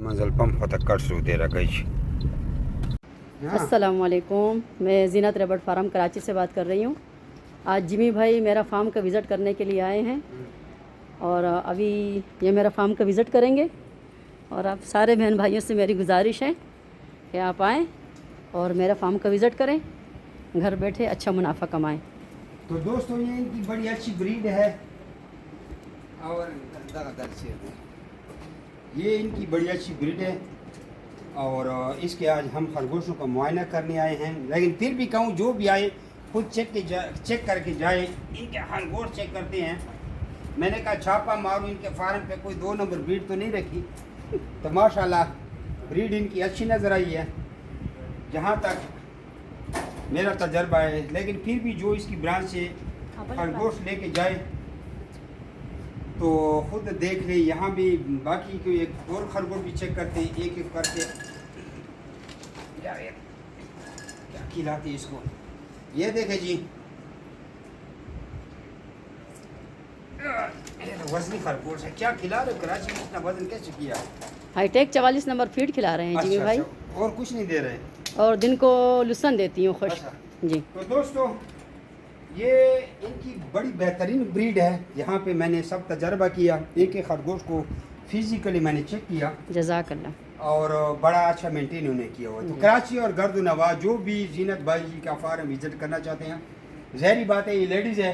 मंजिल पंप तक कर सू दे रहा गई। अस्सलाम वालेकुम, मैं ज़ीनत रबड़ फार्म कराची से बात कर रही हूँ। आज जिमी भाई मेरा फार्म का विज़िट करने के लिए आए हैं और अभी ये मेरा फार्म का विज़िट करेंगे। और आप सारे बहन भाइयों से मेरी गुजारिश है कि आप आएँ और मेरा फार्म का विज़िट करें, घर बैठे अच्छा मुनाफा कमाएं। तो दोस्तों ये इनकी बड़ी अच्छी ब्रीड है और ये इनकी बड़ी अच्छी ब्रीड है और इसके आज हम खरगोशों का मुआयना करने आए हैं। लेकिन फिर भी कहूँ जो भी आए खुद चेक करके जाए। इनके खरगोश चेक करते हैं। मैंने कहा छापा मारूं इनके फार्म पे कोई 2 नंबर ब्रीड तो नहीं रखी। तो माशाल्लाह ब्रीड इनकी अच्छी नज़र आई है जहाँ तक मेरा तजर्बा है। लेकिन फिर भी जो इसकी ब्रांच से खरगोश लेके जाए तो खुद देख ले। यहाँ भी बाकी को एक और खरगोश भी चेक करते हैं, एक एक करके क्या खिलाते इसको। ये देखे जी, वजनी खरगोश है। क्या खिला रहे हो? कराची में इतना वजन कैसे किया? हाईटेक 44 नंबर फीड खिला रहे हैं जिमी भाई। और कुछ नहीं दे रहे? और दिन को लुसन देती हूँ खुश जी। तो दोस्तों ये इनकी बड़ी बेहतरीन ब्रीड है। यहाँ पे मैंने सब तजर्बा किया, एक एक खरगोश को फिजिकली मैंने चेक किया। जज़ाकल्लाह। और बड़ा अच्छा मेंटेन उन्होंने किया हुआ। तो कराची और गर्द नवाज जो भी जीनत भाई जी का फार्म विजिट करना चाहते हैं, ज़हरी बात है ये लेडीज़ है,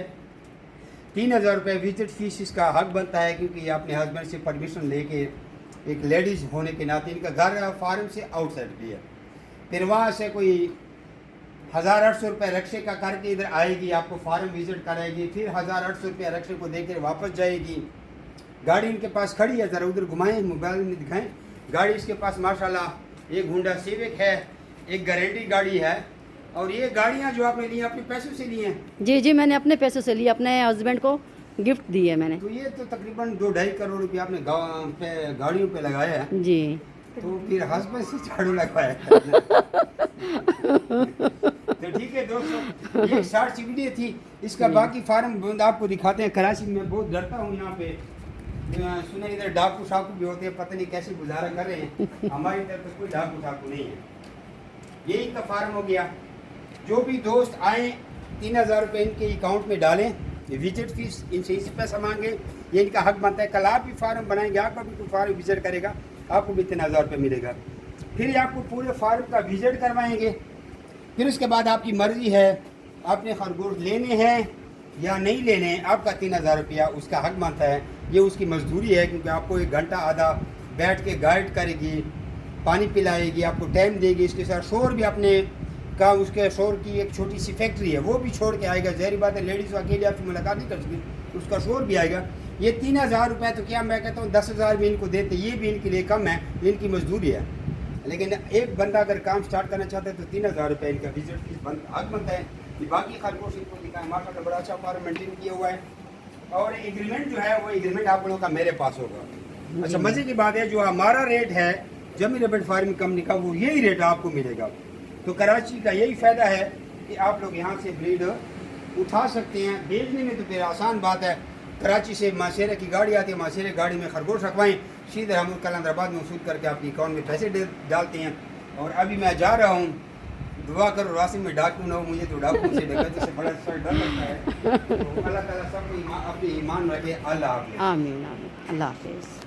3000 रुपये विजिट फीस इसका हक बनता है क्योंकि ये अपने हस्बैंड से परमिशन लेके एक लेडीज़ होने के नाते इनका घर फार्म से आउटसाइड भी है। फिर वहाँ से कोई 1800 रुपये रक्शे का करके इधर आएगी, आपको फार्म विजिट कराएगी, फिर 1800 रुपये रक्शे को देकर वापस जाएगी। गाड़ी इनके पास खड़ी है, ज़रा उधर घुमाएं, मोबाइल में दिखाएं। गाड़ी इसके पास माशाल्लाह एक होंडा सिविक है, एक गारंटी गाड़ी है। और ये गाड़ियाँ जो आपने ली अपने पैसों से ली हैं? जी जी, मैंने अपने पैसों से ली, अपने हस्बैंड को गिफ्ट दी है मैंने। तो ये तो तकरीबन 2-2.5 करोड़ रुपये आपने गाड़ियों पे लगाया है जी। तो फिर हस्बैंड से झाड़ू लगवाया तो ठीक है दोस्तों, ये शॉर्ट सी वीडियो थी। इसका बाकी फार्म आपको दिखाते हैं। कराची में बहुत डरता हूँ यहाँ पे, सुने इधर डाकू शाकू भी होते हैं, पता नहीं कैसे गुजारा कर रहे हैं। हमारी तरफ तो कोई डाकू शाकू नहीं है। यही इनका फार्म हो गया। जो भी दोस्त आए 3000 रुपये इनके अकाउंट में डालें, विजिट फीस इनसे इसी पैसा मांगे, ये इनका हक बनता है। कल आप भी फार्म बनाएंगे, आपका भी कोई फार्म विजिट करेगा, आपको भी 3000 रुपये मिलेगा। फिर आपको पूरे फार्म का विजिट करवाएंगे। फिर उसके बाद आपकी मर्ज़ी है आपने खरगोश लेने हैं या नहीं लेने हैं। आपका 3000 रुपया उसका हक बनता है। ये उसकी मजदूरी है क्योंकि आपको 1 घंटा आधा बैठ के गाइड करेगी, पानी पिलाएगी, आपको टाइम देगी। इसके साथ शोर भी अपने का, उसके शोर की एक छोटी सी फैक्ट्री है, वो भी छोड़ के आएगा। ज़हरी बात है लेडीज़ अकेले आपकी मुलाकात नहीं कर सकती, उसका शोर भी आएगा। ये 3000 रुपये तो क्या मैं कहता हूँ 10,000 भी इनको देते, ये भी इनके लिए कम है, इनकी मजदूरी है। लेकिन एक बंदा अगर काम स्टार्ट करना चाहता है तो 3000 रुपये इनका विजिट फीस हक बनता है। ये बाकी खरगोश इनको दिखा है, माशाल्लाह बड़ा अच्छा फार्म मेंटेन किया हुआ है। और एग्रीमेंट जो है वो एग्रीमेंट आप लोगों का मेरे पास होगा। अच्छा मज़े की बात है, जो हमारा रेट है जमी रबड़ फार्मिंग कंपनी का, वो यही रेट आपको मिलेगा। तो कराची का यही फ़ायदा है कि आप लोग यहाँ से ब्रीड उठा सकते हैं। भेजने में तो फिर आसान बात है, कराची से माशेरे की गाड़ी आती है, माशेरे गाड़ी में खरगोश रखवाएं, सीधे हम कलंदराबाद में वसूल करके आपके अकाउंट में पैसे डालते हैं। और अभी मैं जा रहा हूँ, दुआ करो रास्ते में डाकू ना हो, मुझे तो डाकू से डकैती से बड़ा डर लगता है। तो अल्लाह ताला सबको अपने ईमान रखे। अल्लाह हाफ़िज़। आमीन आमीन। अल्लाह हाफ़िज़।